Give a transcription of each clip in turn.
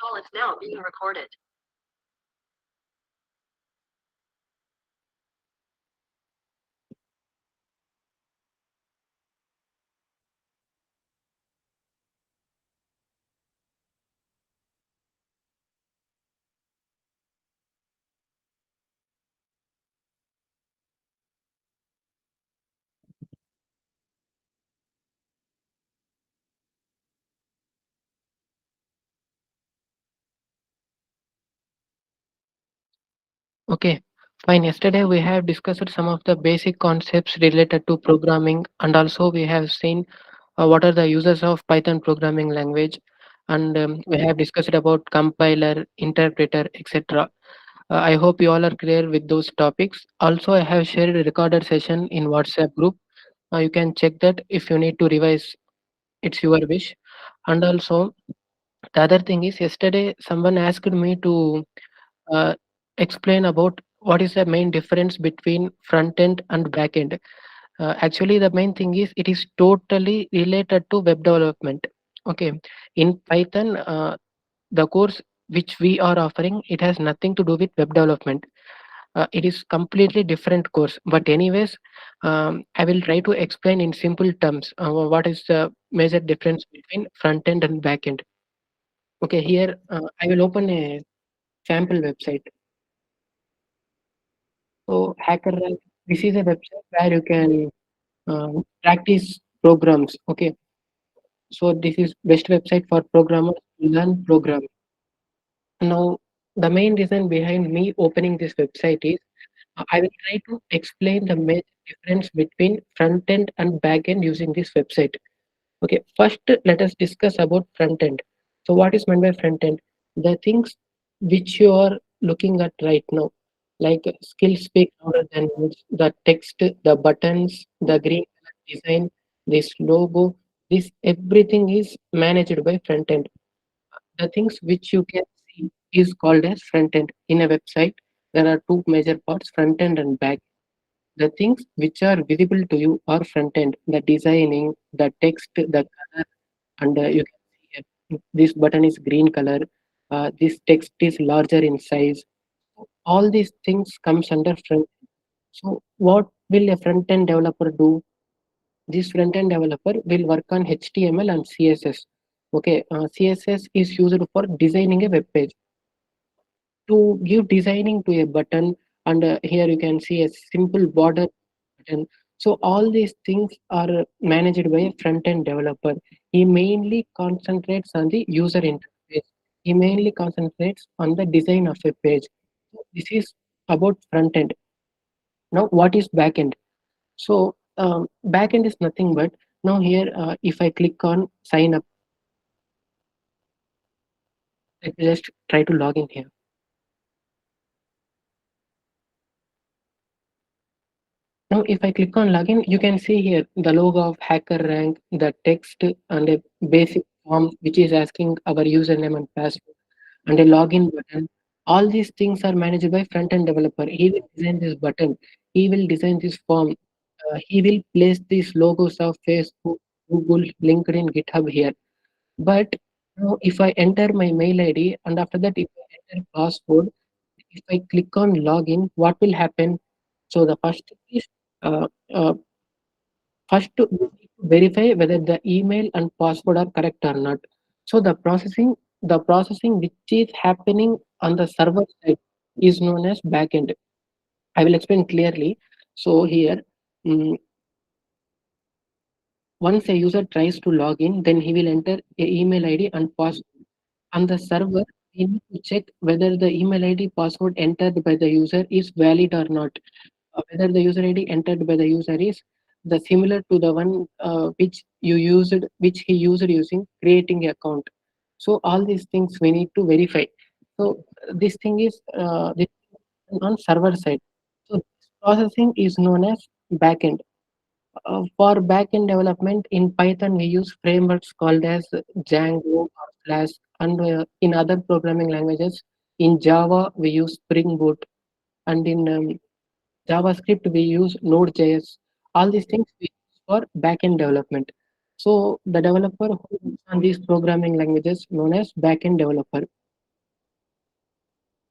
Call is now being recorded. Okay, fine. Yesterday we have discussed some of the basic concepts related to programming, and also we have seen what are the uses of Python programming language, and we have discussed about compiler, interpreter, etc. I hope you all are clear with those topics. Also, I have shared a recorded session in WhatsApp group. You can check that if you need to revise. It's your wish. And also, the other thing is, yesterday someone asked me to uh, explain about what is the main difference between front end and back end. Actually, the main thing is it is totally related to web development. Okay, in Python, the course which we are offering, it has nothing to do with web development. It is completely different course. But anyways, I will try to explain in simple terms what is the major difference between front end and back end. Okay, here I will open a sample website. So HackerRank, this is a website where you can practice programs. Okay, so this is best website for programmers to learn programming. Now, the main reason behind me opening this website is I will try to explain the major difference between front end and back end using this website. Okay, first let us discuss about front end. So what is meant by front end? The things which you are looking at right now, like skill speak louder than words, the text, the buttons, the green color design, this logo, this everything is managed by front end. The things which you can see is called as front end. In a website, there are two major parts, front end and back. The things which are visible to you are front end, the designing, the text, the color, and you can see this button is green color, this text is larger in size. All these things comes under front. So what will a front end developer do? This front end developer will work on HTML and CSS. Okay, CSS is used for designing a web page. To give designing to a button, and here you can see a simple border button. So all these things are managed by a front end developer. He mainly concentrates on the user interface. He mainly concentrates on the design of a page. So this is about front end. Now what is back end? So back end is nothing but, now here if I click on sign up, let me just try to log in here. Now, if I click on login, you can see here the logo of hacker rank, the text, and a basic form which is asking our username and password, and a login button. All these things are managed by front end developer. He will design this button. He will design this form. He will place these logos of Facebook, Google, LinkedIn, GitHub here. But now, if I enter my mail ID and after that, if I enter password, if I click on login, what will happen? So the first thing is uh, uh, first to you need to verify whether the email and password are correct or not. So the processing which is happening on the server side is known as backend. I will explain clearly. So here, mm, once a user tries to log in, then he will enter a email ID and password. On the server, we need to check whether the email ID password entered by the user is valid or not. Whether the user ID entered by the user is the similar to the one which he used using creating a account. So all these things we need to verify. So this thing is this on server side. So this processing is known as backend. For backend development in Python, we use frameworks called as Django or Flask, and in other programming languages, in Java we use Spring Boot, and in JavaScript, we use Node.js. All these things we use for backend development. So the developer who works on these programming languages known as backend developer.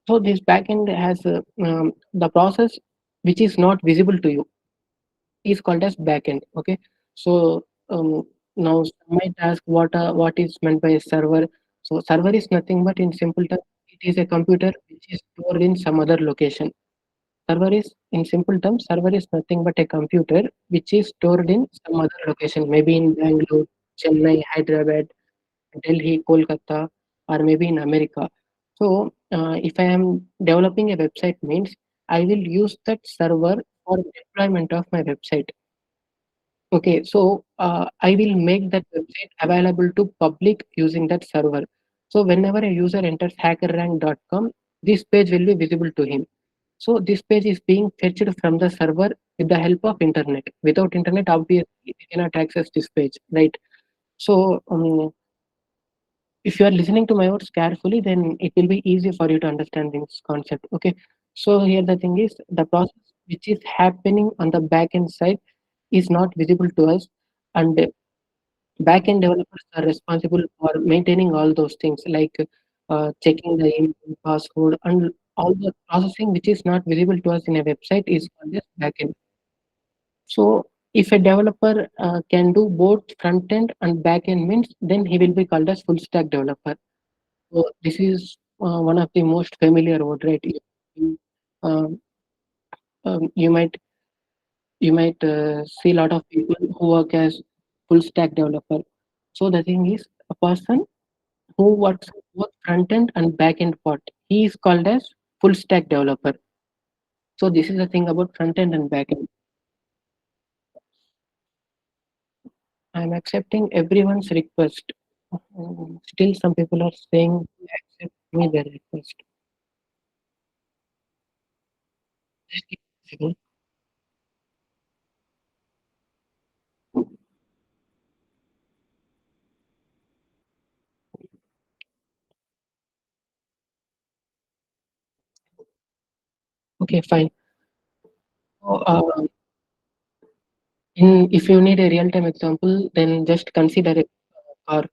So this backend has the process which is not visible to you is called as backend. Okay, so now some might ask what is meant by a server. So server is nothing but in simple terms, it is a computer which is stored in some other location. Server is in simple terms, server is nothing but a computer which is stored in some other location, maybe in Bangalore, Chennai, Hyderabad, Delhi, Kolkata, or maybe in America. So, if I am developing a website, means I will use that server for deployment of my website. Okay, so I will make that website available to public using that server. So whenever a user enters hackerrank.com, this page will be visible to him. So this page is being fetched from the server with the help of internet. Without internet, obviously, we cannot access this page, right? So if you are listening to my words carefully, then it will be easy for you to understand this concept. Okay. So here the thing is the process which is happening on the back end side is not visible to us, and back end developers are responsible for maintaining all those things like checking the email password and all the processing which is not visible to us in a website is called as back end. So if a developer can do both front end and back end means then he will be called as full stack developer. So this is one of the most familiar word, right? You, um, you might see a lot of people who work as full stack developer. So the thing is, a person who works both front end and back end part, he is called as full stack developer. So this is the thing about front end and back end. I'm accepting everyone's request. Still, some people are saying accept me their request. Just give me a second. Okay, fine. So, if you need a real-time example, then just consider a car.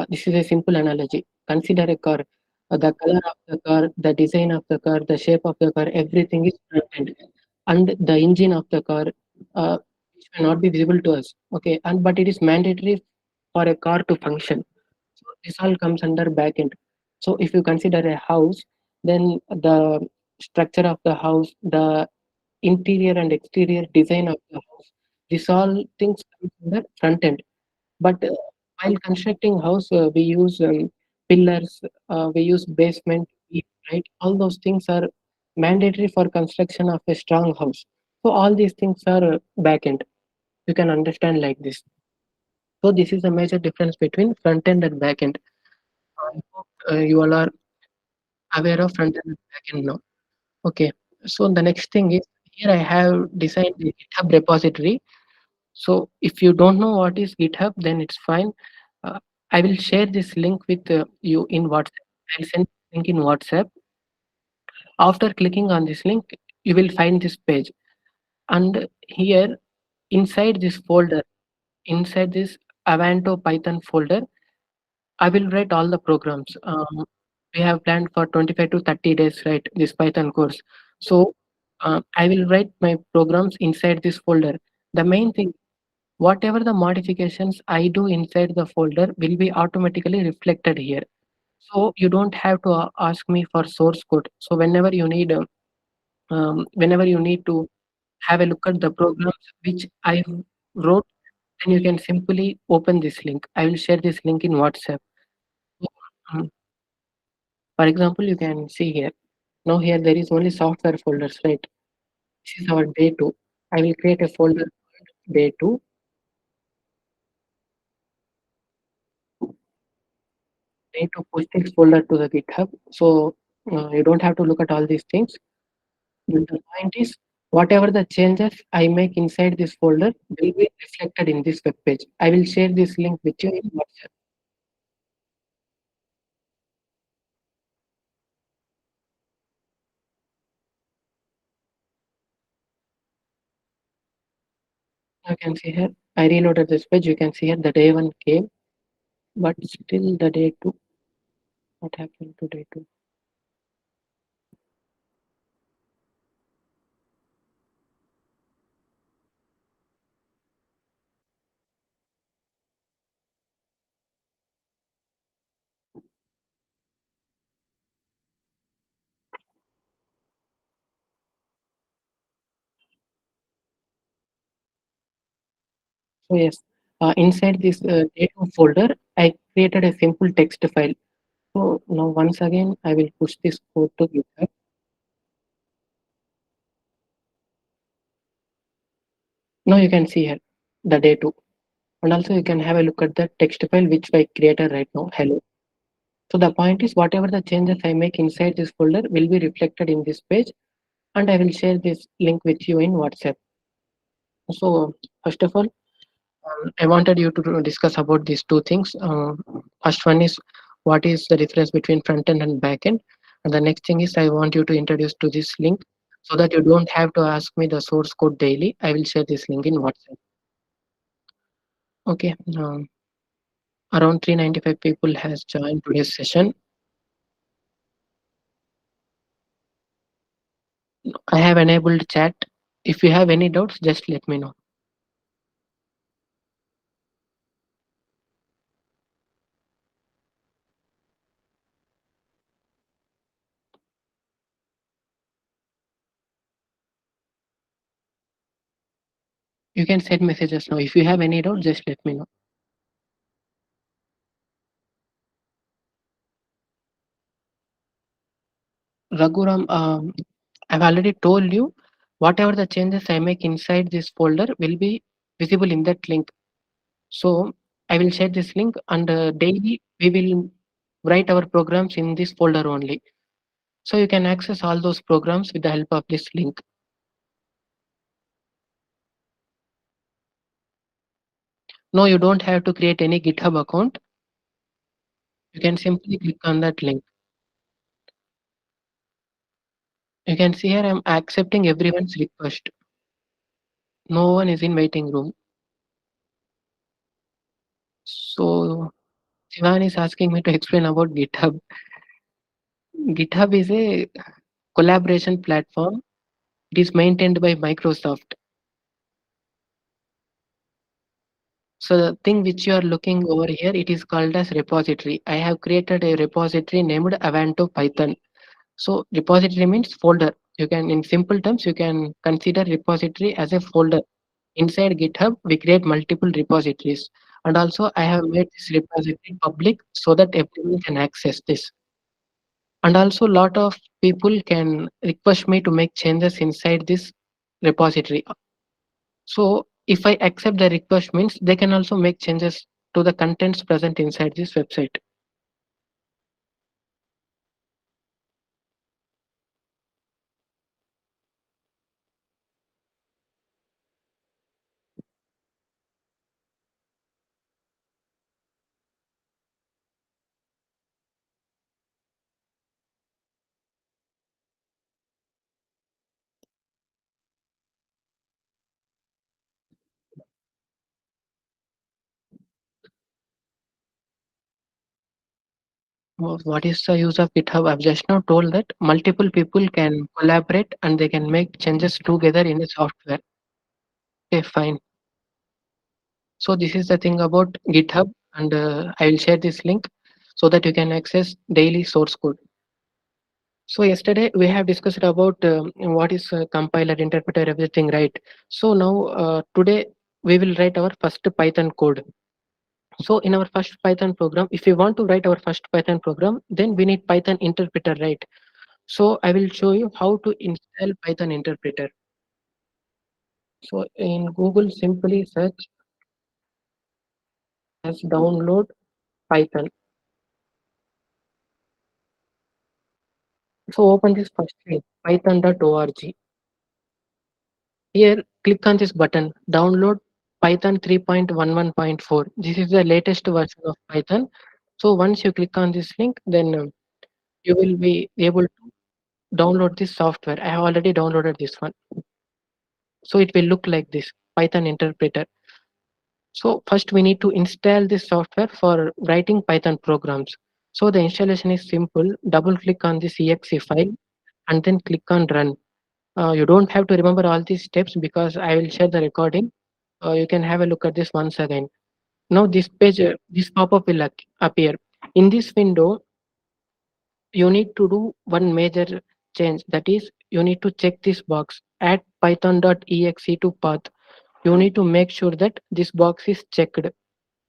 This is a simple analogy. Consider a car. The color of the car, the design of the car, the shape of the car, everything is front end. And the engine of the car, which may not be visible to us. Okay, and but it is mandatory for a car to function. So this all comes under back end. So if you consider a house, then the structure of the house, the interior and exterior design of the house, this all things come under front end. But while constructing house, we use pillars, we use basement, right? All those things are mandatory for construction of a strong house. So all these things are back end. You can understand like this. So this is a major difference between front end and back end. I hope you all are aware of front end and back end now. Okay. So the next thing is here I have designed a GitHub repository. So if you don't know what is GitHub, then it's fine. Uh, I will share this link with you in WhatsApp. I'll send link in WhatsApp. After clicking on this link, you will find this page. And here inside this folder, inside this Avanto Python folder, I will write all the programs. We have planned for 25 to 30 days, right? This Python course. So I will write my programs inside this folder. The main thing, whatever the modifications I do inside the folder will be automatically reflected here. So you don't have to ask me for source code. So whenever you need to have a look at the programs which I wrote, then you can simply open this link. I will share this link in WhatsApp. So, for example, you can see here. Now here there is only software folders, right? This is our day two. I will create a folder day two. Need to push this folder to the GitHub. So you don't have to look at all these things. But the point is, whatever the changes I make inside this folder will be reflected in this web page. I will share this link with you in WhatsApp. You can see here. I reloaded this page. You can see here the day one came, but still the day two. What happened to day two? So yes, inside this data folder, I created a simple text file. So now once again, I will push this code to GitHub. Now you can see here the day two. And also you can have a look at the text file which I created right now. Hello. So the point is whatever the changes I make inside this folder will be reflected in this page, and I will share this link with you in WhatsApp. So first of all, I wanted you to discuss about these two things. First one is what is the difference between front end and back end, and the next thing is I want you to introduce to this link so that you don't have to ask me the source code daily. I will share this link in WhatsApp. Okay. Around 395 people has joined today's session. I have enabled chat. If you have any doubts, just let me know. You can send messages now. If you have any doubt, just let me know. Raghuram, I've already told you whatever the changes I make inside this folder will be visible in that link. So I will share this link, and daily we will write our programs in this folder only. So you can access all those programs with the help of this link. No, you don't have to create any GitHub account. You can simply click on that link. You can see here I'm accepting everyone's request. No one is in waiting room. So Sivan is asking me to explain about GitHub. GitHub is a collaboration platform. It is maintained by Microsoft. So the thing which you are looking over here, it is called as repository. I have created a repository named Avanto Python. So repository means folder. You can, in simple terms, you can consider repository as a folder. Inside GitHub, we create multiple repositories. And also I have made this repository public so that everyone can access this. And also lot of people can request me to make changes inside this repository. So if I accept the request means they can also make changes to the contents present inside this website. What is the use of GitHub? I've just now told that multiple people can collaborate and they can make changes together in a software. Okay, fine. So this is the thing about GitHub, and I will share this link so that you can access daily source code. So yesterday we have discussed about what is compiler, interpreter, everything, right? So now today we will write our first Python code. So in our first Python program, if we want to write our first Python program, then we need Python interpreter, right? So I will show you how to install Python interpreter. So in Google, simply search as download Python. So open this first link, python.org. Here, click on this button, download Python 3.11.4. This is the latest version of Python. So once you click on this link, then you will be able to download this software. I have already downloaded this one. So it will look like this, Python interpreter. So first we need to install this software for writing Python programs. So the installation is simple. Double click on this exe file and then click on run. You don't have to remember all these steps because I will share the recording. You can have a look at this once again. Now this page, this pop-up will appear. In this window, you need to do one major change. That is, you need to check this box, add python.exe to path. You need to make sure that this box is checked.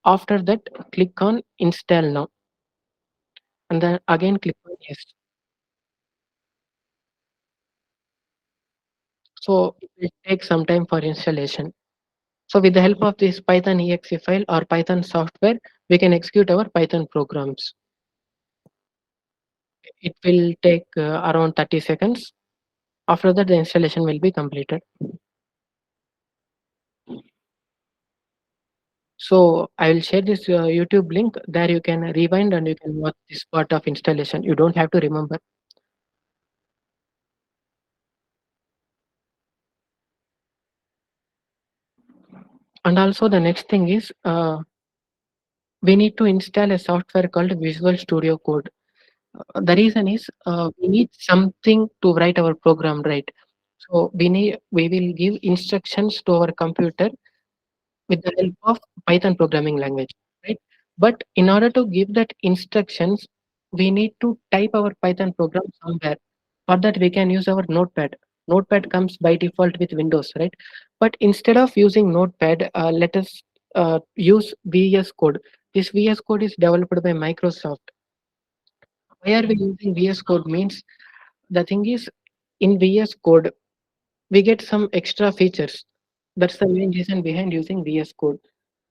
After that, click on install now, and then again click on yes. So it will take some time for installation. So with the help of this Python exe file or Python software, we can execute our Python programs. It will take around 30 seconds. After that, the installation will be completed. So I will share this YouTube link. There you can rewind and you can watch this part of installation. You don't have to remember. And also the next thing is we need to install a software called Visual Studio Code. The reason is we need something to write our program, right? So we will give instructions to our computer with the help of Python programming language, right? But in order to give that instructions, we need to type our Python program somewhere. For that, we can use our Notepad. Notepad comes by default with Windows, right? But instead of using Notepad, let us use VS Code. This VS Code is developed by Microsoft. Why are we using VS Code? Means the thing is, in VS Code, we get some extra features. That's the main reason behind using VS Code.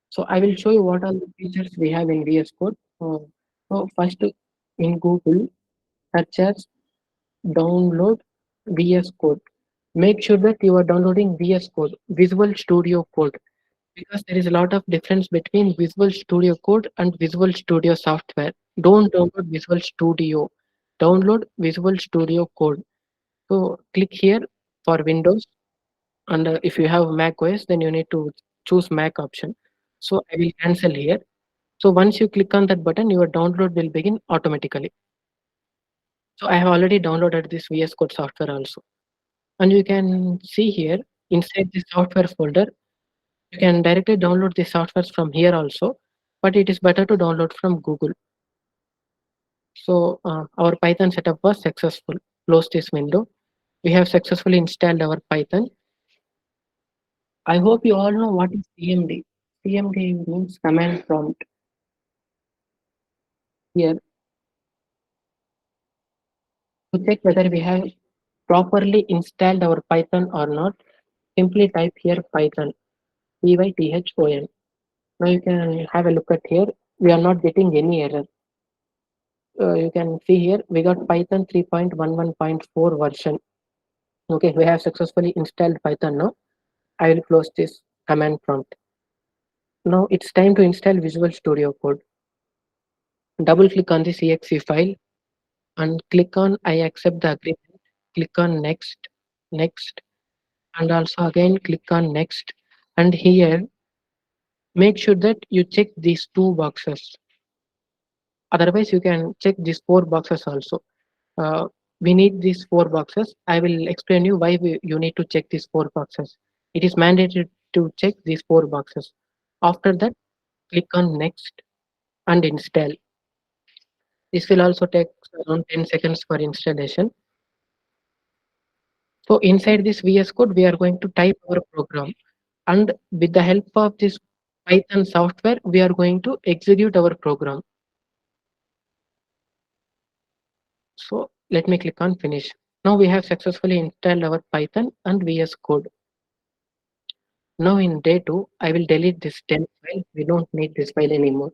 So I will show you what are the features we have in VS Code. So first in Google, search as download VS Code. Make sure that you are downloading VS Code, Visual Studio Code, because there is a lot of difference between Visual Studio Code and Visual Studio software. Don't download Visual Studio. Download Visual Studio Code. So click here for Windows, and if you have Mac OS, then you need to choose Mac option. So I will cancel here. So once you click on that button, your download will begin automatically. So I have already downloaded this VS Code software also. And you can see here inside the software folder, you can directly download the softwares from here also, but it is better to download from Google. So our Python setup was successful. Close this window. We have successfully installed our Python. I hope you all know what is CMD. CMD means command prompt. Here, to check whether we have properly installed our Python or not, simply type here Python, Python. Now you can have a look at here. We are not getting any error. You can see here we got Python 3.11.4 version. Okay, we have successfully installed Python now. I will close this command prompt. Now it's time to install Visual Studio Code. Double click on this exe file and click on I accept the agreement. Click on next, next, and also again click on next. And here make sure that you check these two boxes. Otherwise, you can check these four boxes also. Uh, we need these four boxes. I will explain you why you need to check these four boxes. It is mandatory to check these four boxes. After that, click on next and install. This will also take around 10 seconds for installation. So inside this VS Code, we are going to type our program. And with the help of this Python software, we are going to execute our program. So let me click on finish. Now we have successfully installed our Python and VS Code. Now in day 2, I will delete this temp file. We don't need this file anymore.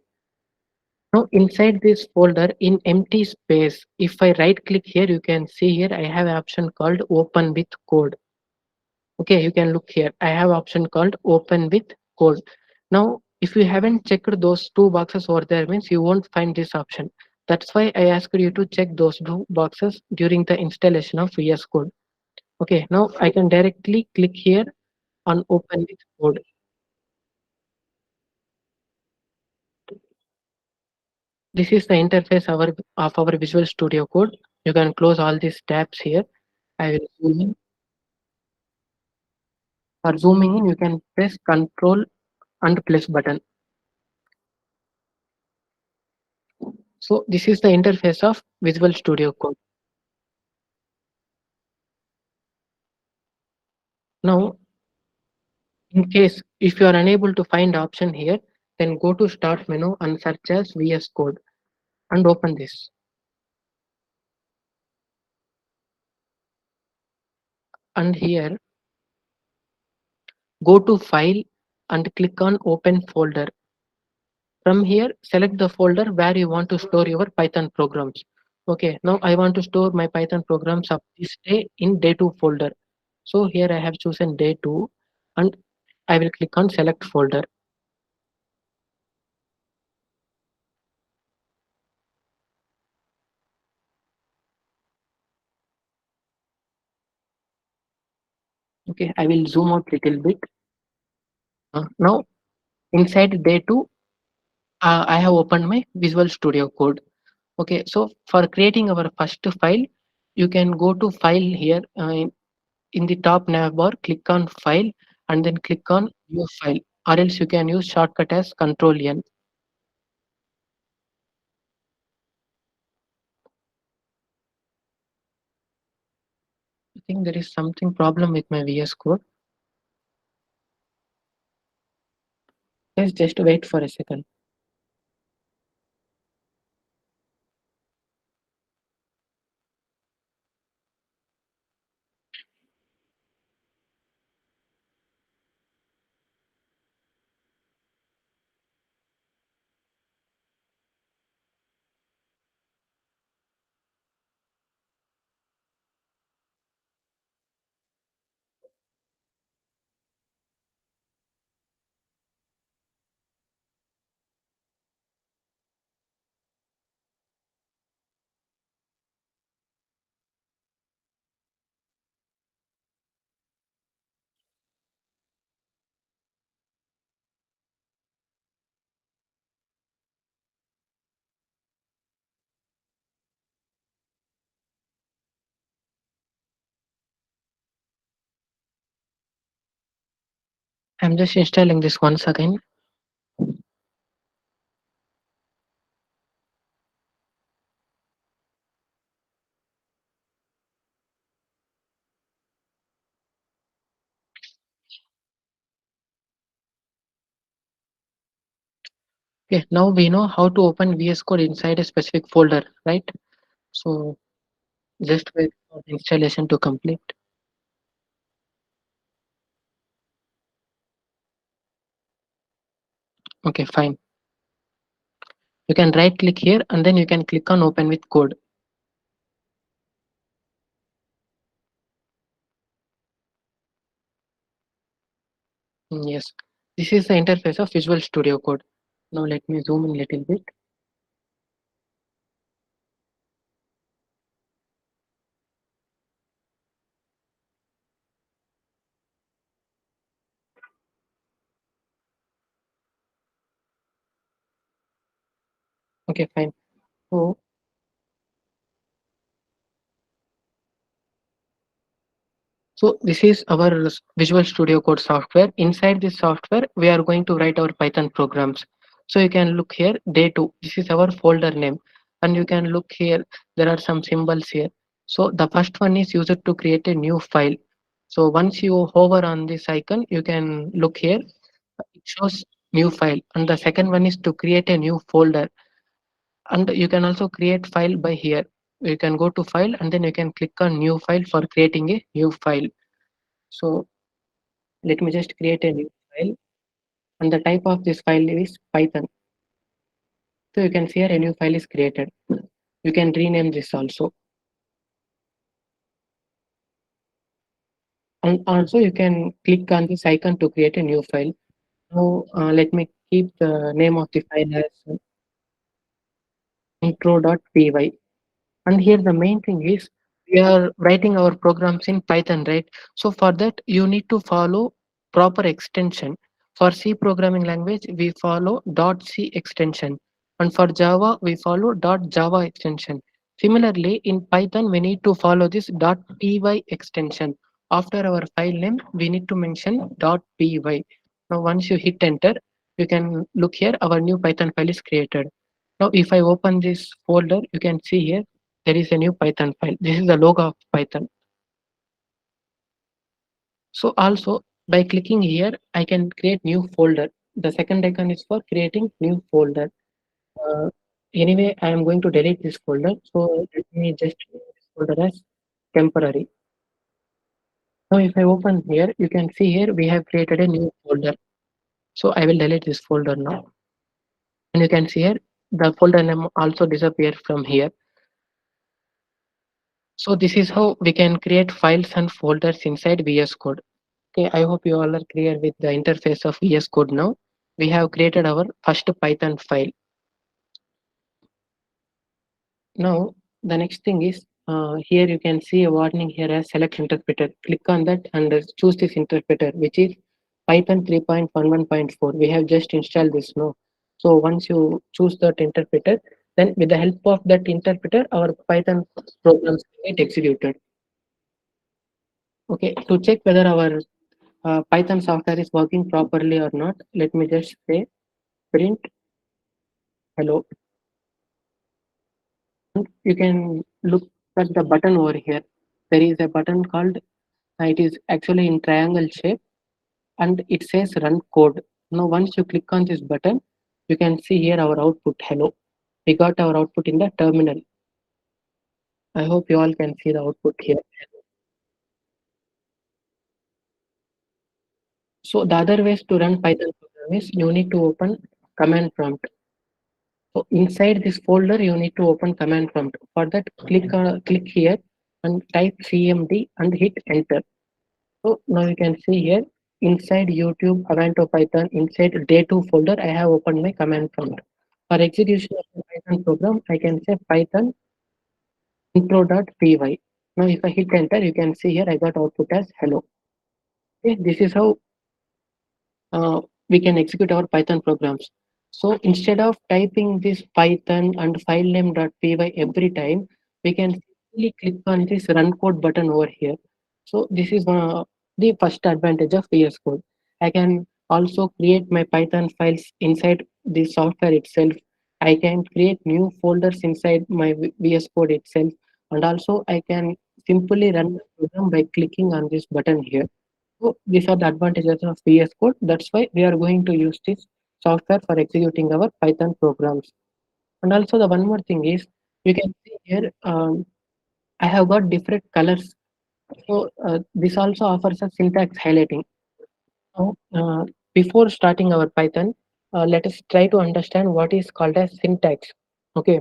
Now inside this folder in empty space, if I right click here, you can see here I have an option called open with code. Okay, you can look here. I have option called open with code. Now, if you haven't checked those two boxes over there, means you won't find this option. That's why I asked you to check those two boxes during the installation of VS Code. Okay, now I can directly click here on open with code. This is the interface of our Visual Studio Code. You can close all these tabs here. I will zoom in. For zooming in, you can press Control and plus button. So this is the interface of Visual Studio Code. Now In case if you are unable to find option here, then go to start menu and search as VS Code and open this. And here go to file and click on open folder. From here, select the folder where you want to store your Python programs. Okay, now I want to store my Python programs of this day in day 2 folder. So here I have chosen day 2 and I will click on select folder. Okay, I will zoom out little bit. Now inside day 2, I have opened my Visual Studio Code. Okay, so for creating our first file, you can go to file here in the top nav bar, click on file and then click on new file, or else you can use shortcut as Control N. I think there is something problem with my VS Code. Let's just wait for a second. I'm just installing this once again. Okay, now we know how to open VS Code inside a specific folder, right? So just wait for the installation to complete. Okay, fine. You can right click here and then you can click on open with code. Yes, this is the interface of Visual Studio Code. Now let me zoom in a little bit. Okay, fine. So So this is our Visual Studio Code software. Inside this software, we are going to write our Python programs. So you can look here, day 2. This is our folder name. And you can look here, there are some symbols here. So the first one is used to create a new file. So once you hover on this icon, you can look here, it shows new file. And the second one is to create a new folder. And you can also create file by here. You can go to file and then you can click on new file for creating a new file. So let me just create a new file and the type of this file is Python. So you can see here a new file is created. You can rename this also. And also you can click on this icon to create a new file. Now let me keep the name of the file as intro.py. And here the main thing is we are writing our programs in Python, right? So for that you need to follow proper extension. For C programming language, we follow .c extension, and for Java, we follow .java extension. Similarly, in Python, we need to follow this .py extension. After our file name, we need to mention .py. Now, once you hit enter, you can look here, our new Python file is created. Now, if I open this folder, you can see here there is a new Python file. This is the logo of Python. So also By clicking here, I can create new folder. The second icon is for creating new folder. Uh, Anyway, I am going to delete this folder. So let me just name this folder as temporary. Now, if I open here, you can see here we have created a new folder. So I will delete this folder now. And you can see here the folder name also disappear from here. So this is how we can create files and folders inside VS Code. Okay, I hope you all are clear with the interface of VS Code now. We have created our first Python file. Now, the next thing is here you can see a warning here as select interpreter. Click on that and choose this interpreter, which is Python 3.11.4. We have just installed this now. So once you choose that interpreter, then with the help of that interpreter, our Python programs get executed. Okay, to check whether our Python software is working properly or not, let me just say print hello. You can look at the button over here. There is a button called it is actually in triangle shape and it says run code. Now once you click on this button, you can see here our output hello. We got our output in the terminal. I hope you all can see the output here. So the other ways to run Python program is you need to open command prompt. So inside this folder, you need to open command prompt. For that, click here and type CMD and hit enter. So now you can see here inside YouTube Avanto Python inside day 2 folder I have opened my command prompt. For execution of the Python program I can say Python intro.py. Now if I hit enter you can see here I got output as hello. Okay, this is how we can execute our Python programs. So instead of typing this Python and filename.py every time, we can simply click on this run code button over here. So this is the first advantage of VS Code. I can also create my Python files inside the software itself. I can create new folders inside my VS Code itself. And also I can simply run the program by clicking on this button here. So these are the advantages of VS Code. That's why we are going to use this software for executing our Python programs. And also the one more thing is you can see here I have got different colors. So this also offers a syntax highlighting. Now, before starting our Python, let us try to understand what is called as syntax. Okay,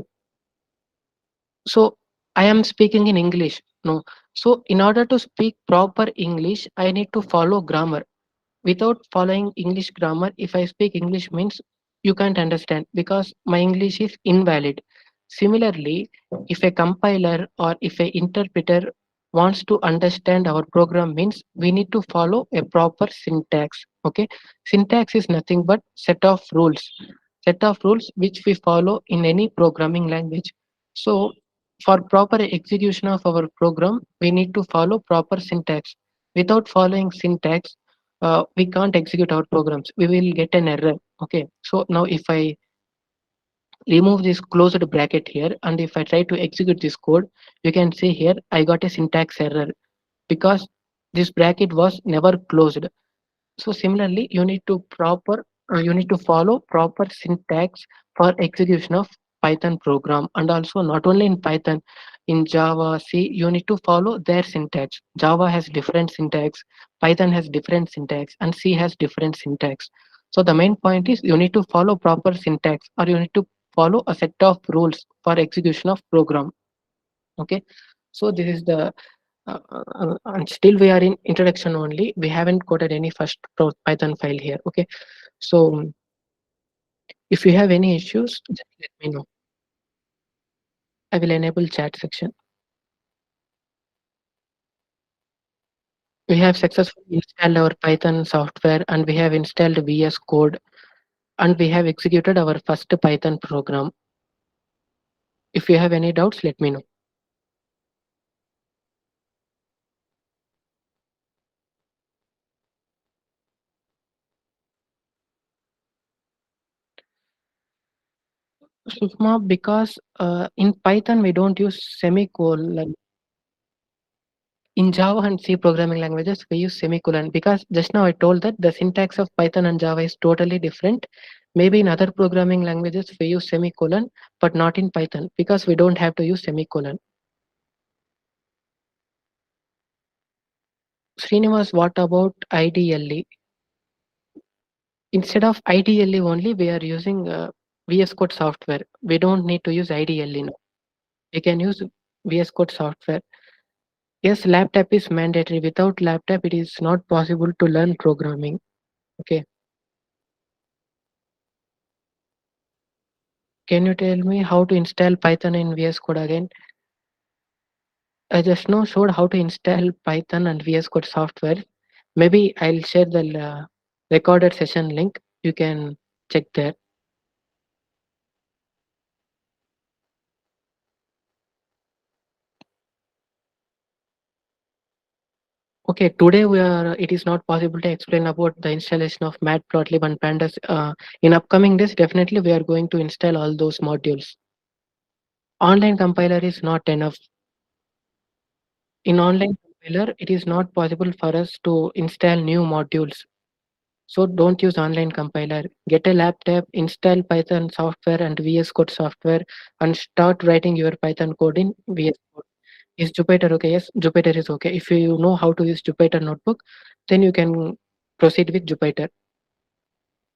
so I am speaking in English. No, so in order to speak proper English, I need to follow grammar. Without following English grammar, if I speak English means you can't understand because my English is invalid. Similarly, if a compiler or if a interpreter wants to understand our program means we need to follow a proper syntax. Okay, syntax is nothing but set of rules which we follow in any programming language. So for proper execution of our program, we need to follow proper syntax. Without following syntax, we can't execute our programs. We will get an error. Okay. So now if I remove this closed bracket here and if I try to execute this code, you can see here I got a syntax error because this bracket was never closed. So similarly, you need to follow proper syntax for execution of Python program, and also not only in Python, in Java, C, you need to follow their syntax. Java has different syntax, Python has different syntax, and C has different syntax. So the main point is you need to follow proper syntax, or you need to follow a set of rules for execution of program. Okay, so this is the and still we are in introduction only. We haven't coded any first Python file here. Okay, so if you have any issues, just let me know. I will enable chat section. We have successfully installed our Python software and we have installed VS Code and we have executed our first Python program. If you have any doubts, let me know. Susma, because in Python we don't use semicolon. In Java and C programming languages, we use semicolon because just now I told that the syntax of Python and Java is totally different. Maybe in other programming languages we use semicolon, but not in Python because we don't have to use semicolon. Srinivas, what about IDLE? Instead of IDLE only, we are using VS Code software. We don't need to use IDLE now. We can use VS Code software. Yes, laptop is mandatory. Without laptop, it is not possible to learn programming. Okay. Can you tell me how to install Python in VS Code again? I just now showed how to install Python and VS Code software. Maybe I'll share the recorded session link. You can check there. Okay, today we are. It is not possible to explain about the installation of Matplotlib and Pandas. In upcoming days, definitely we are going to install all those modules. Online compiler is not enough. In online compiler, it is not possible for us to install new modules. So don't use online compiler. Get a laptop, install Python software and VS Code software, and start writing your Python code in VS Code. Is Jupyter okay? Yes, Jupyter is okay. If you know how to use Jupyter notebook, then you can proceed with Jupyter.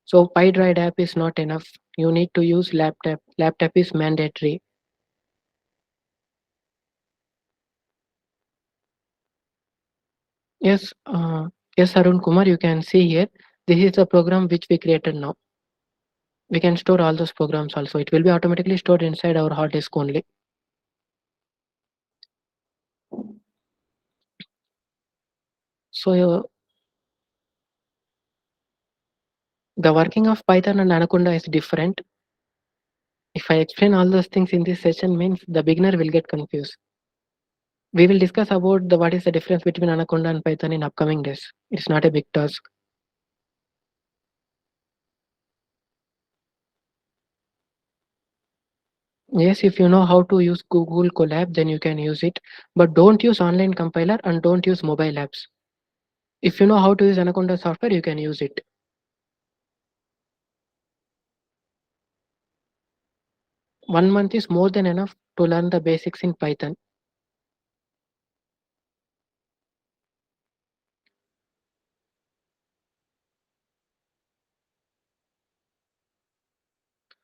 So PyDrive app is not enough. You need to use laptop. Laptop is mandatory. Yes, yes, Arun Kumar, you can see here. This is the program which we created now. We can store all those programs also. It will be automatically stored inside our hard disk only. So the working of Python and Anaconda is different. If I explain all those things in this session, means the beginner will get confused. We will discuss about the what is the difference between Anaconda and Python in upcoming days. It's not a big task. Yes, if you know how to use Google Colab, then you can use it. But don't use online compiler and don't use mobile apps. If you know how to use Anaconda software, you can use it. 1 month is more than enough to learn the basics in Python.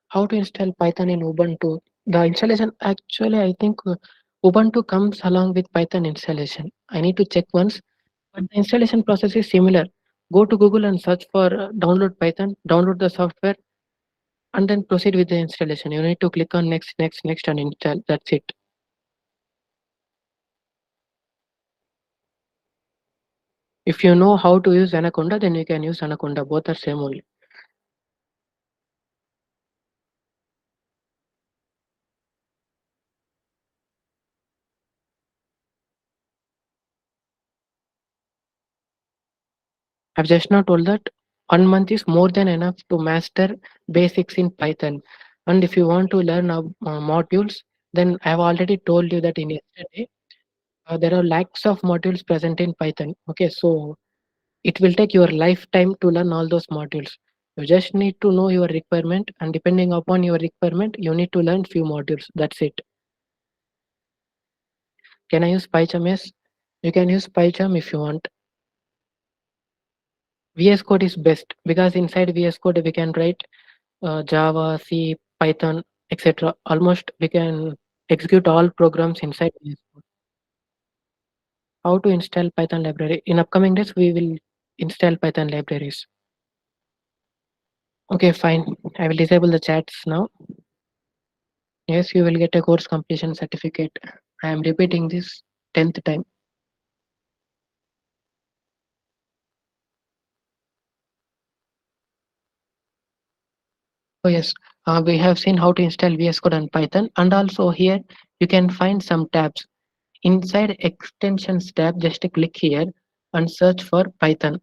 How to install Python in Ubuntu? The installation actually, I think Ubuntu comes along with Python installation. I need to check once, but the installation process is similar. Go to Google and search for download Python, download the software, and then proceed with the installation. You need to click on next, next, next, and install. That's it. If you know how to use Anaconda, then you can use Anaconda. Both are same only. I've just now told that 1 month is more than enough to master basics in Python. And if you want to learn modules, then I've already told you that in yesterday there are lakhs of modules present in Python. Okay, so it will take your lifetime to learn all those modules. You just need to know your requirement, and depending upon your requirement, you need to learn few modules. That's it. Can I use PyCharm? Yes, you can use PyCharm if you want. VS Code is best because inside VS Code we can write Java, C, Python, etc. Almost we can execute all programs inside VS Code. How to install Python library? In upcoming days, we will install Python libraries. Okay, fine. I will disable the chats now. Yes, you will get a course completion certificate. I am repeating this 10th time. Oh yes, we have seen how to install VS Code and Python, and also here you can find some tabs. Inside extensions tab, just click here and search for Python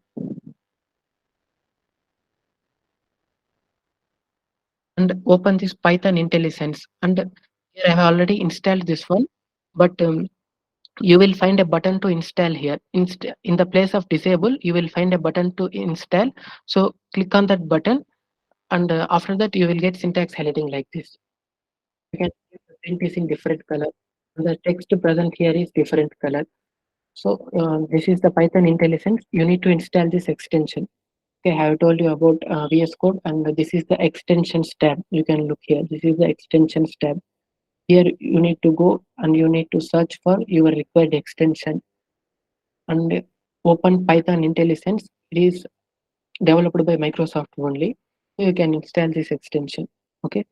and open this Python IntelliSense. And here I have already installed this one, but you will find a button to install here. In the place of disable, you will find a button to install. So click on that button, and after that you will get syntax highlighting like this. You can see the print is in different color. The text present here is different color. So this is the Python IntelliSense. You need to install this extension. Okay, I have told you about VS Code, and this is the extensions tab. You can look here. This is the extensions tab. Here you need to go and you need to search for your required extension and open Python IntelliSense. It is developed by Microsoft only. So you can install this extension. Okay.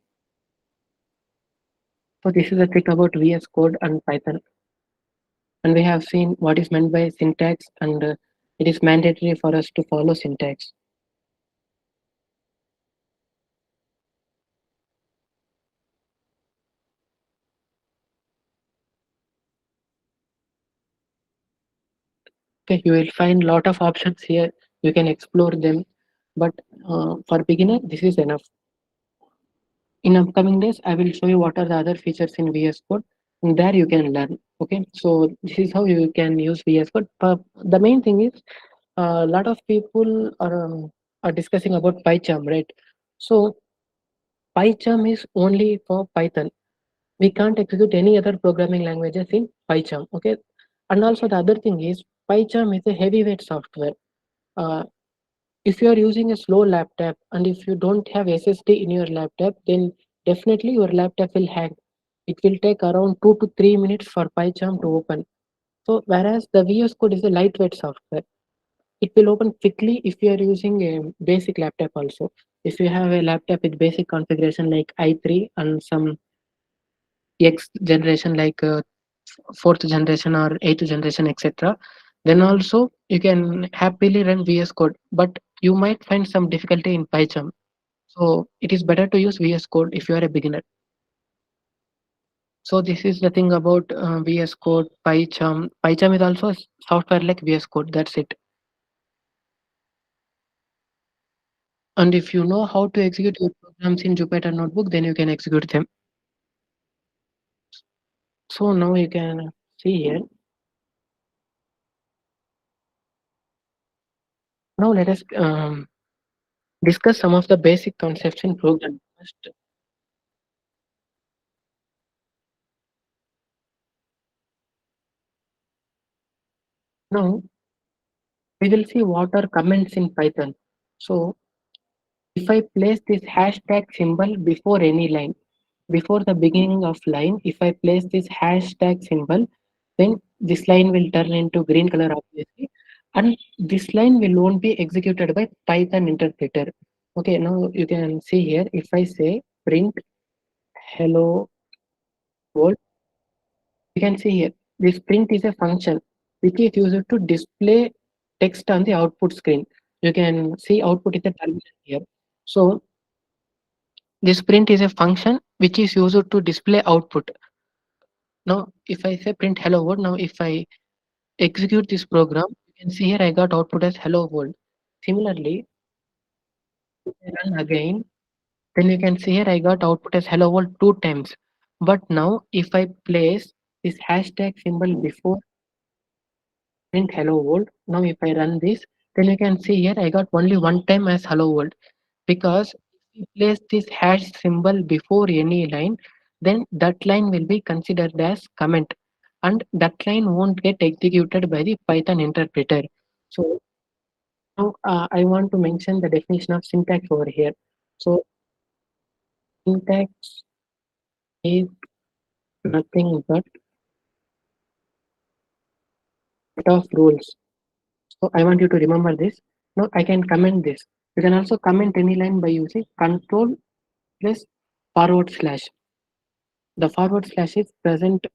So this is a trick about VS Code and Python. And we have seen what is meant by syntax, and it is mandatory for us to follow syntax. Okay, you will find lot of options here. You can explore them, but for beginner, this is enough. In upcoming days, I will show you what are the other features in VS Code, and there you can learn. Okay, so this is how you can use VS Code. But the main thing is, a lot of people are discussing about PyCharm, right? So PyCharm is only for Python. We can't execute any other programming languages in PyCharm. Okay, and also the other thing is PyCharm is a heavyweight software. Uh, if you are using a slow laptop and if you don't have SSD in your laptop, then definitely your laptop will hang. It will take around 2 to 3 minutes for PyCharm to open. So whereas the VS Code is a lightweight software, it will open quickly if you are using a basic laptop also. If you have a laptop with basic configuration like i3 and some X generation like fourth generation or eighth generation, etc., then also you can happily run VS Code, but you might find some difficulty in PyCharm. So it is better to use VS Code if you are a beginner. So this is the thing about VS Code, PyCharm. PyCharm is also a software like VS Code. That's it. And if you know how to execute your programs in Jupyter Notebook, then you can execute them. So now you can see here. Now let us discuss some of the basic concepts in programming. First, now we will see what are comments in Python. So if I place this hashtag symbol before any line, before the beginning of line, if I place this hashtag symbol, then this line will turn into green color obviously, and this line will won't be executed by Python interpreter. Okay, now you can see here, if I say print hello world, you can see here, this print is a function which is used to display text on the output screen. You can see output is a terminal here. So this print is a function which is used to display output. Now, if I say print hello world, now if I execute this program, you can see here I got output as hello world. Similarly, if I run again, then you can see here I got output as hello world 2 times. But now, if I place this hashtag symbol before print hello world, now if I run this, then you can see here I got only 1 time as hello world. Because if you place this hash symbol before any line, then that line will be considered as comment, and that line won't get executed by the Python interpreter. So now I want to mention the definition of syntax over here. So syntax is nothing but set of rules. So I want you to remember this. Now I can comment this. You can also comment any line by using control plus forward slash. The forward slash is present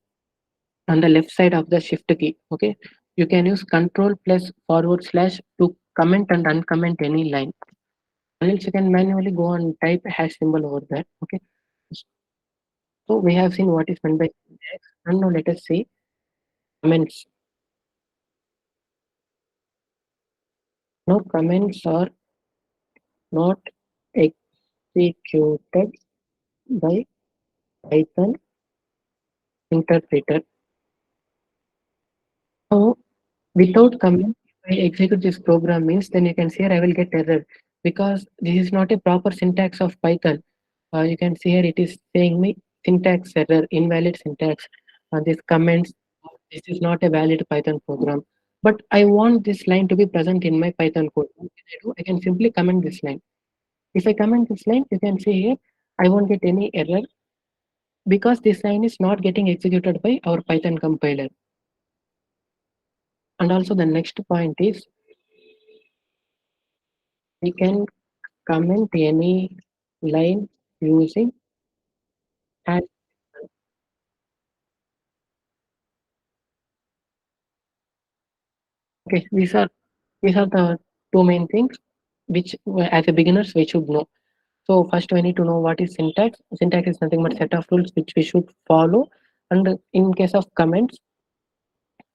on the left side of the shift key. Okay, you can use control plus forward slash to comment and uncomment any line, or else you can manually go and type a hash symbol over there. Okay, so we have seen what is meant by syntax, and now let us see comments. Now comments are not executed by Python interpreter. Without comment, if I execute this program means then you can see here I will get error because this is not a proper syntax of Python. You can see here it is saying me syntax error, invalid syntax. This comments, this is not a valid Python program. But I want this line to be present in my Python code. What can I do? I can simply comment this line. If I comment this line, you can see here I won't get any error because this line is not getting executed by our Python compiler. And also the next point is we can comment any line using and okay, these are the two main things which as a beginners we should know. So first we need to know what is syntax. Syntax is nothing but set of rules which we should follow. And in case of comments,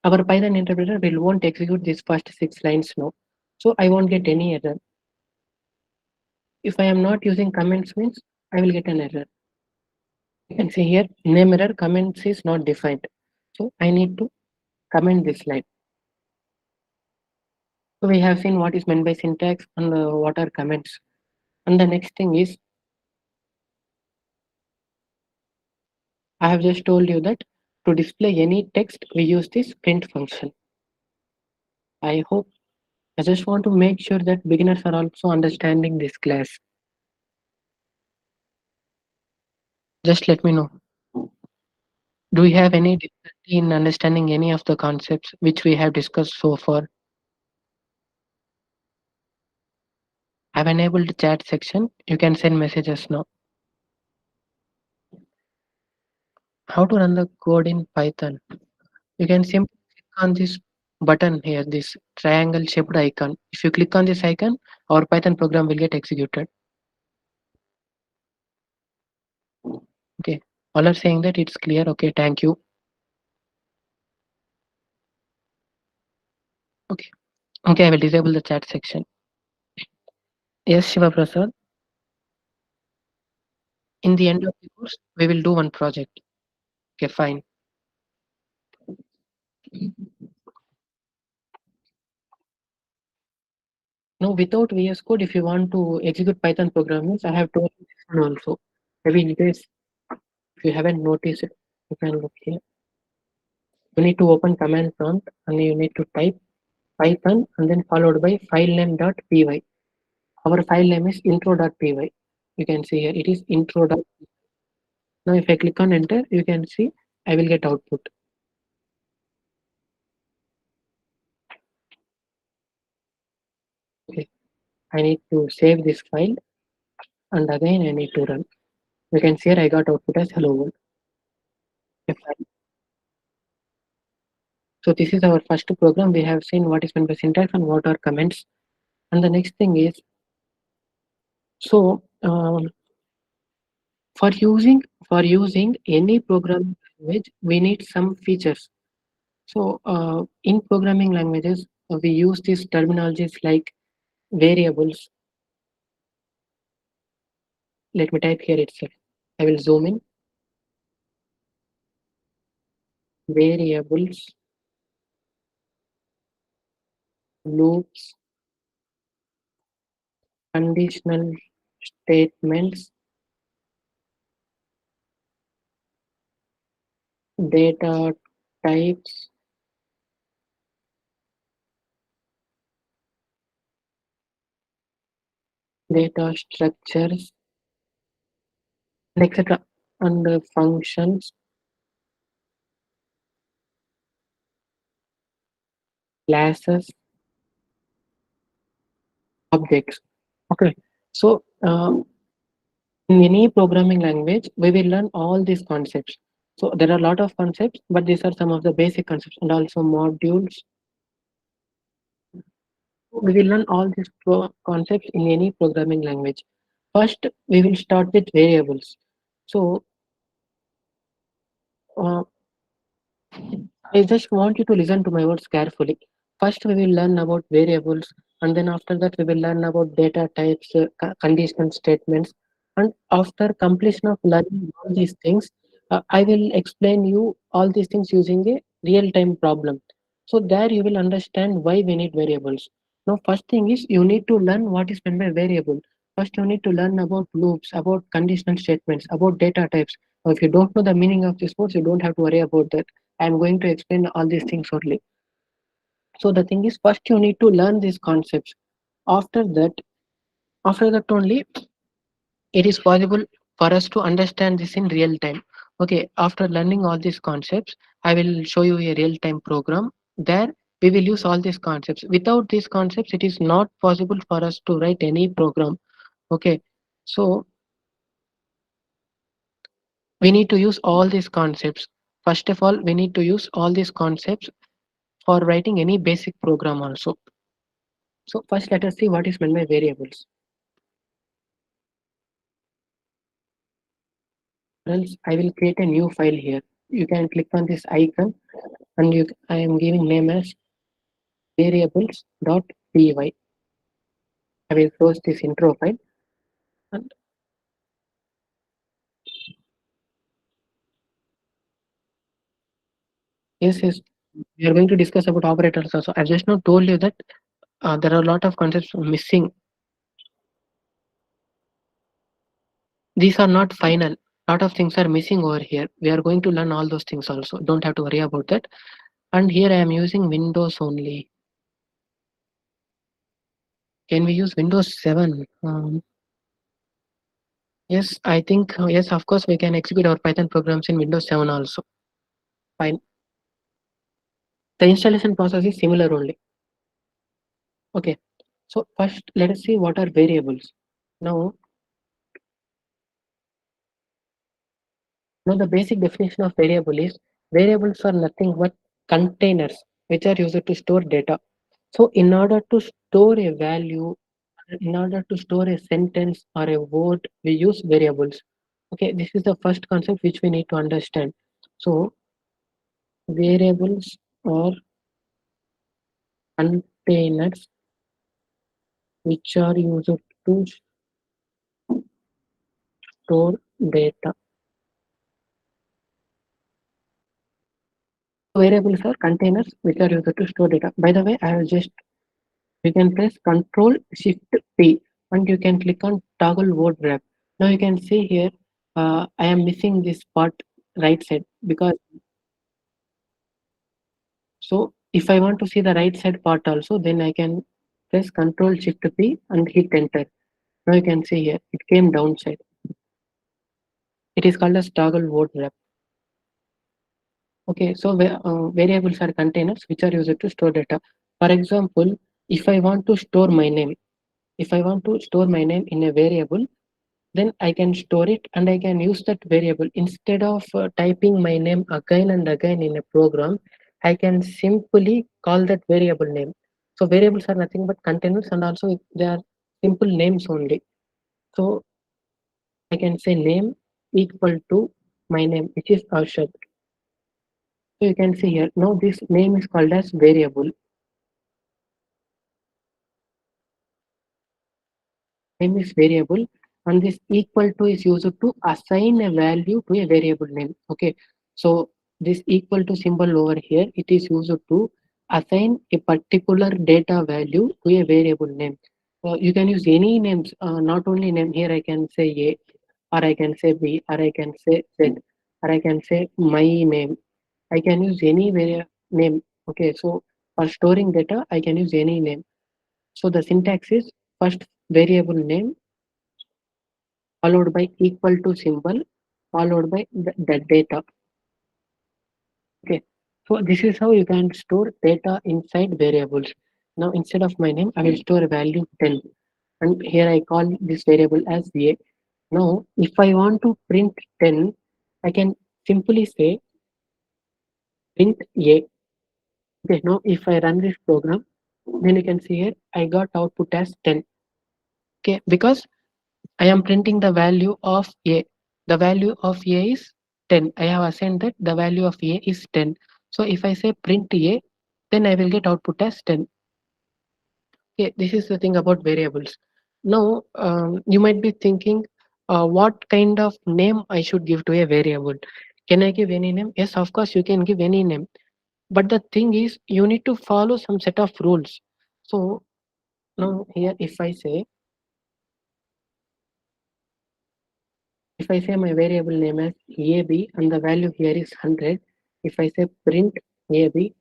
our Python interpreter will won't execute these first six lines now. So I won't get any error. If I am not using comments means I will get an error. You can see here name error comments is not defined. So I need to comment this line. So we have seen what is meant by syntax and what are comments. And the next thing is I have just told you that to display any text we use this print function. I hope I just want to make sure that beginners are also understanding this class. Just let me know. Do you have any difficulty in understanding any of the concepts which we have discussed so far? I've enabled the chat section. You can send messages now. How to run the code in Python? You can simply click on this button here, this triangle shaped icon. If you click on this icon, our Python program will get executed. Okay. All are saying that it's clear. Okay, thank you. Okay. Okay, I will disable the chat section. Yes, Shiva Prasad. In the end of the course, we will do one project. Okay, fine. Now, without VS Code, if you want to execute Python programs, I have told you this one also. Maybe in case if you haven't noticed it, you can look here. You need to open command prompt and you need to type Python and then followed by filename.py. Our file name is intro.py. You can see here it is intro. Now, if I click on enter, you can see I will get output. Okay. I need to save this file and again I need to run. You can see here I got output as hello world. Okay, so this is our first program. We have seen what is meant by syntax and what are comments. And the next thing is so for using any programming language, we need some features. So in programming languages, we use these terminologies like variables. Let me type here itself. I will zoom in. Variables, loops, conditional statements, data types, data structures, etc. And functions, classes, objects. Okay. So in any programming language, we will learn all these concepts. So there are a lot of concepts, but these are some of the basic concepts and also modules. We will learn all these concepts in any programming language. First, we will start with variables. So uh, I just want you to listen to my words carefully. First, we will learn about variables, and then after that, we will learn about data types, conditional statements. And after completion of learning all these things, I will explain you all these things using a real-time problem. So there you will understand why we need variables. Now, first thing is you need to learn what is meant by variable. First, you need to learn about loops, about conditional statements, about data types. Now, if you don't know the meaning of these words, you don't have to worry about that. I am going to explain all these things shortly. So the thing is, first you need to learn these concepts. After that, after that only, it is possible for us to understand this in real time. Okay, after learning all these concepts, I will show you a real time program. There we will use all these concepts. Without these concepts, it is not possible for us to write any program. Okay, so we need to use all these concepts. First of all, we need to use all these concepts for writing any basic program also. So first let us see what is meant by variables. Else I will create a new file here. You can click on this icon and I am giving name as variables.py. I will close this intro file. And yes, we are going to discuss about operators also. I just now told you that there are a lot of concepts missing. These are not final. Lot of things are missing over here. We are going to learn all those things also. Don't have to worry about that. And here I am using Windows only. Can we use Windows 7? Yes, I think yes, of course we can execute our Python programs in Windows 7 also. Fine. The installation process is similar only. Okay. So first let us see what are variables. Now, now the basic definition of variable is variables are nothing but containers which are used to store data. So in order to store a value, in order to store a sentence or a word, we use variables. Okay, this is the first concept which we need to understand. So variables are containers which are used to store data. So variables are containers which are used to store data. By the way, I have just you can press Control Shift P and you can click on toggle word wrap. Now you can see here I am missing this part right side because so if I want to see the right side part also, then I can press Control Shift P and hit enter. Now you can see here it came downside. It is called as toggle word wrap. Okay, so variables are containers which are used to store data. For example, if I want to store my name, if I want to store my name in a variable, then I can store it and I can use that variable. Instead of typing my name again and again in a program, I can simply call that variable name. So variables are nothing but containers and also they are simple names only. So I can say name equal to my name, which is Arshad. So you can see here, now this name is called as variable. Name is variable and this equal to is used to assign a value to a variable name. Okay, so this equal to symbol over here, it is used to assign a particular data value to a variable name. You can use any names, not only name. Here I can say a, or I can say b, or I can say z, or I can say my name. I can use any name. Okay, so for storing data I can use any name. So the syntax is first variable name followed by equal to symbol followed by the data. Okay, so this is how you can store data inside variables. Now instead of my name, I will store a value 10 and here I call this variable as a. Now if I want to print 10, I can simply say print a. Okay, now if I run this program, then you can see here I got output as 10. Okay, because I am printing the value of a. The value of a is 10. I have assigned that the value of a is 10. So if I say print a, then I will get output as 10. Okay, this is the thing about variables. Now, you might be thinking, what kind of name I should give to a variable? Can I give any name? Yes, of course, you can give any name. But the thing is, you need to follow some set of rules. So now here, if I say my variable name as AB and the value here is 100, if I say print AB,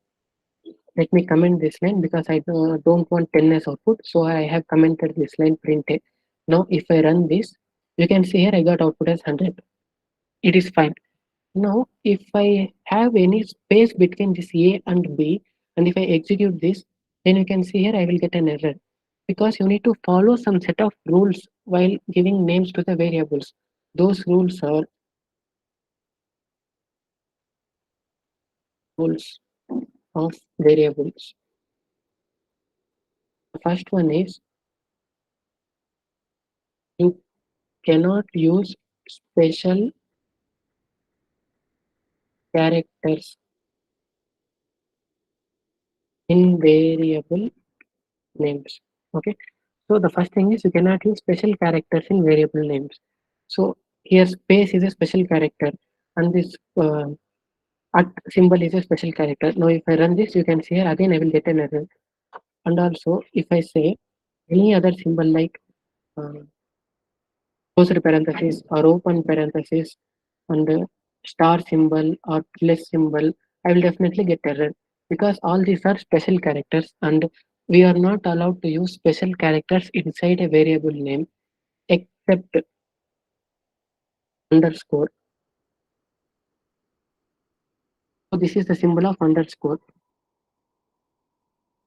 let me comment this line because I don't want 10 as output. So I have commented this line printed. Now if I run this, you can see here I got output as 100. It is fine. Now if I have any space between this A and B, and if I execute this, then you can see here I will get an error because you need to follow some set of rules while giving names to the variables. Those rules are rules of variables. The first one is you cannot use special characters in variable names. Okay, so the first thing is you cannot use special characters in variable names. So here space is a special character, and this at symbol is a special character. Now if I run this, you can see here again I will get an error. And also if I say any other symbol like uh, closed parenthesis or open parenthesis and star symbol or plus symbol, I will definitely get error because all these are special characters and we are not allowed to use special characters inside a variable name except underscore. So this is the symbol of underscore.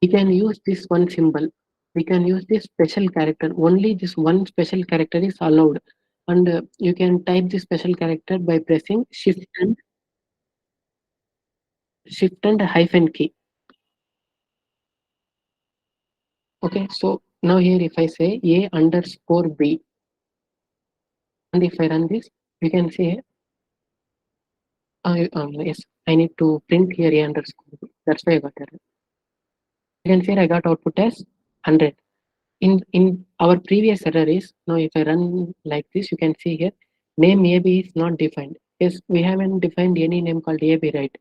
We can use this one symbol. We can use this special character. Only this one special character is allowed. And you can type this special character by pressing shift and hyphen key. Okay, so now here if I say A underscore B, and if I run this, you can see yes, I need to print here A underscore B. That's why I got error. You can see I got output as 100. In our previous error is now if I run like this, you can see here name AB is not defined. Yes, we haven't defined any name called AB, right?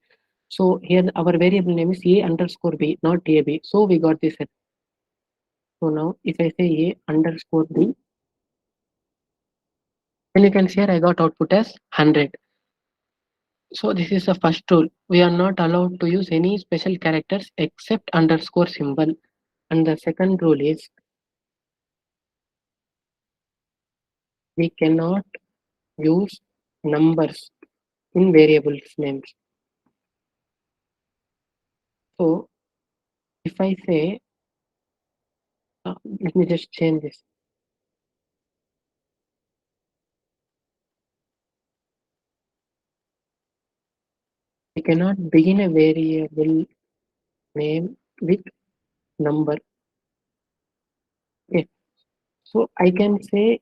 So here our variable name is A underscore B, not AB. So we got this error. So now if I say A underscore B, then you can see here I got output as 100. So this is the first rule. We are not allowed to use any special characters except underscore symbol. And the second rule is we cannot use numbers in variables names. So if I say, let me just change this. We cannot begin a variable name with number. Okay. So I can say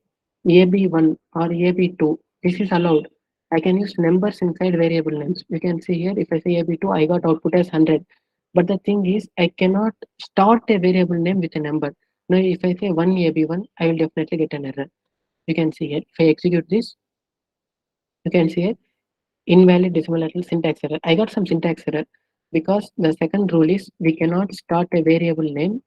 AB1 or AB2. This is allowed. I can use numbers inside variable names. You can see here, if I say AB2, I got output as 100. But the thing is, I cannot start a variable name with a number. Now, if I say 1AB1, I will definitely get an error. You can see here. If I execute this, you can see here, invalid decimal letter syntax error. I got some syntax error because the second rule is we cannot start a variable name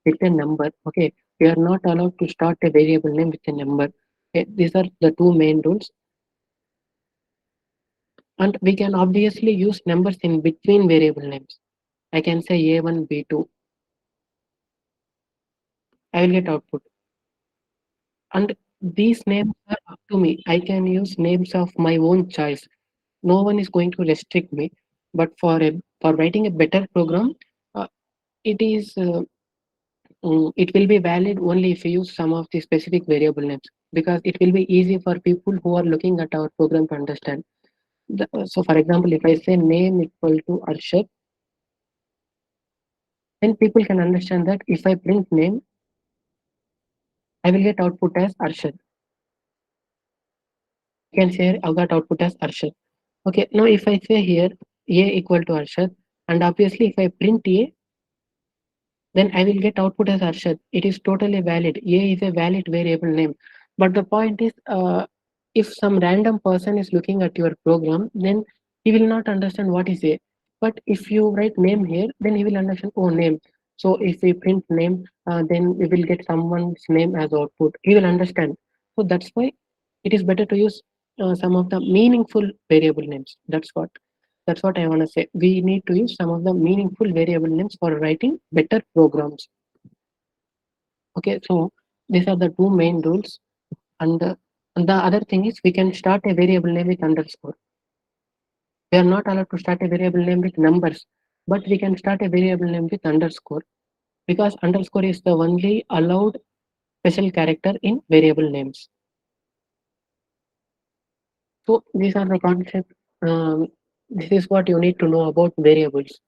with a number. Okay, we are not allowed to start a variable name with a number. Okay, these are the two main rules, and we can obviously use numbers in between variable names. I can say A1, B2. I will get output, and these names are up to me. I can use names of my own choice. No one is going to restrict me. But for writing a better program, uh, it is it will be valid only if you use some of the specific variable names because it will be easy for people who are looking at our program to understand. So, for example, if I say name equal to Arshad, then people can understand that if I print name, I will get output as Arshad. You can say I got output as Arshad. Okay, now if I say here A equal to Arshad, and obviously if I print A, then I will get output as Arshad. It is totally valid. A is a valid variable name. But the point is, if some random person is looking at your program, then he will not understand what is A. But if you write name here, then he will understand, oh, name. So if we print name, then we will get someone's name as output. He will understand. So that's why it is better to use some of the meaningful variable names. That's what I want to say. We need to use some of the meaningful variable names for writing better programs. Okay, so these are the two main rules. And the other thing is we can start a variable name with underscore. We are not allowed to start a variable name with numbers, but we can start a variable name with underscore because underscore is the only allowed special character in variable names. So these are the concepts. This is what you need to know about variables.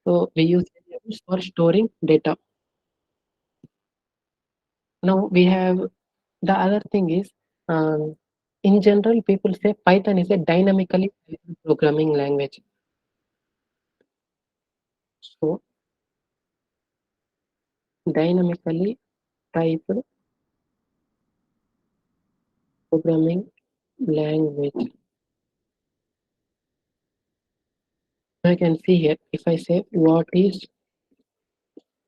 So we use variables for storing data. Now we have the other thing is, in general, people say Python is a dynamically typed programming language. So dynamically typed programming language. I can see here if I say what is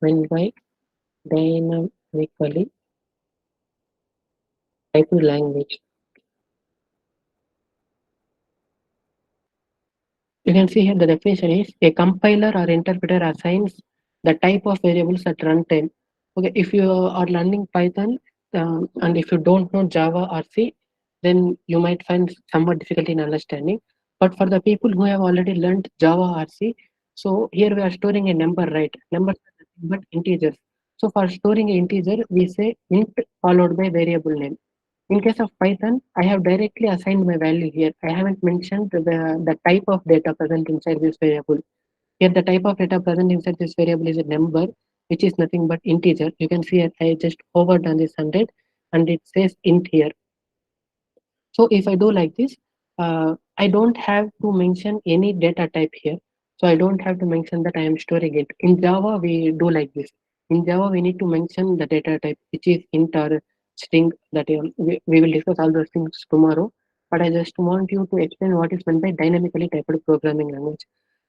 meant by dynamically typed language. You can see here the definition is a compiler or interpreter assigns the type of variables at runtime. Okay, if you are learning Python and if you don't know Java or C, then you might find somewhat difficulty in understanding. But for the people who have already learned Java or C, so here we are storing a number, right? Numbers are nothing but integers. So for storing an integer, we say int followed by variable name. In case of Python, I have directly assigned my value here. I haven't mentioned the type of data present inside this variable. Here, the type of data present inside this variable is a number, which is nothing but integer. You can see it, I just hovered on this 100 and it says int here. So if I do like this, I don't have to mention any data type here. So I don't have to mention that I am storing it. In Java, we do like this. In Java, we need to mention the data type, which is int or string. That we will discuss all those things tomorrow. But I just want you to explain what is meant by dynamically typed programming language.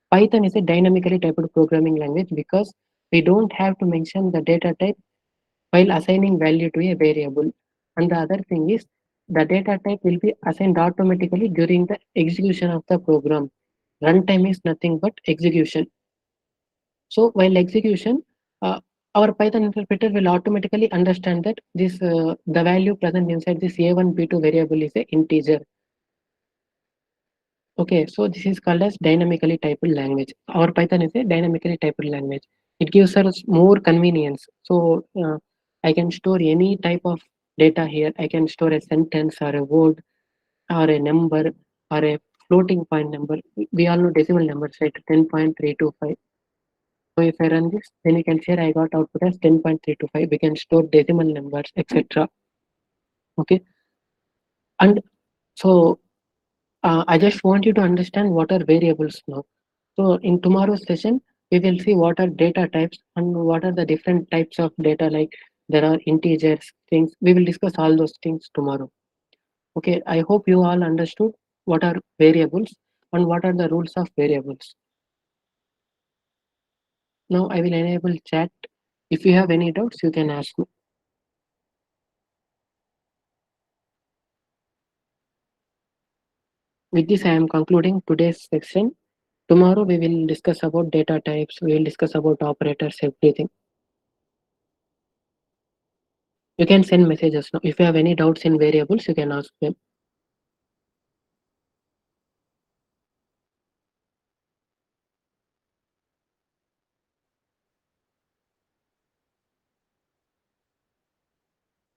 Python is a dynamically typed programming language because we don't have to mention the data type while assigning value to a variable. And the other thing is the data type will be assigned automatically during the execution of the program. Runtime is nothing but execution. So while execution, our Python interpreter will automatically understand that this the value present inside this a1 b2 variable is a integer. Okay, so this is called as dynamically typed language. Our Python is a dynamically typed language. It gives us more convenience. So I can store any type of data here. I can store a sentence or a word or a number or a floating point number. We all know decimal numbers, right? 10.325. So if I run this, then you can see I got output as 10.325. We can store decimal numbers, etc. Okay, and so I just want you to understand what are variables now. So in tomorrow's session, we will see what are data types and what are the different types of data. Like there are integers, things. We will discuss all those things tomorrow. Okay, I hope you all understood what are variables and what are the rules of variables. Now I will enable chat. If you have any doubts, you can ask me. With this, I am concluding today's section. Tomorrow we will discuss about data types. We will discuss about operators, everything. You can send messages now. If you have any doubts in variables, you can ask them.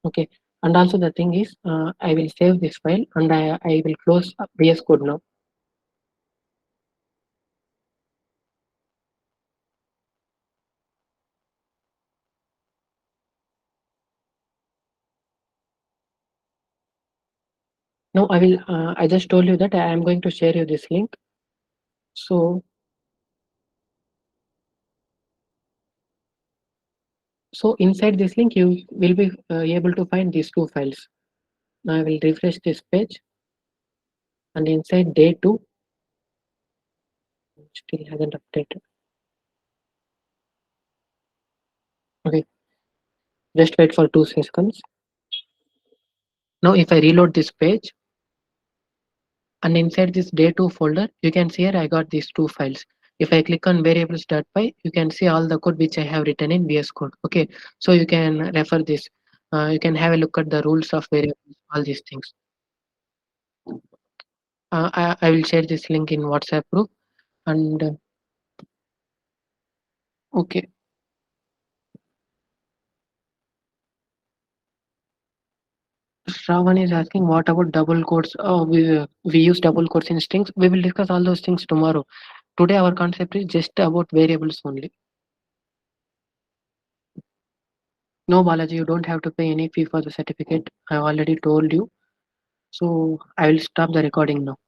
Okay. And also the thing is, I will save this file and I will close VS Code now. Now I will. I just told you that I am going to share you this link. So inside this link, you will be able to find these two files. Now I will refresh this page, and inside day 2, Still hasn't updated. Okay, just wait for 2 seconds. Now if I reload this page, and inside this day2 folder, you can see here I got these two files. If I click on variables.py, you can see all the code which I have written in VS Code. Okay, so you can refer this. You can have a look at the rules of variables, all these things. I will share this link in WhatsApp group. And okay, Shravan is asking what about double quotes? Oh, we use double quotes in strings. We will discuss all those things tomorrow. Today our concept is just about variables only. No, Balaji, you don't have to pay any fee for the certificate. I already told you. So I will stop the recording now.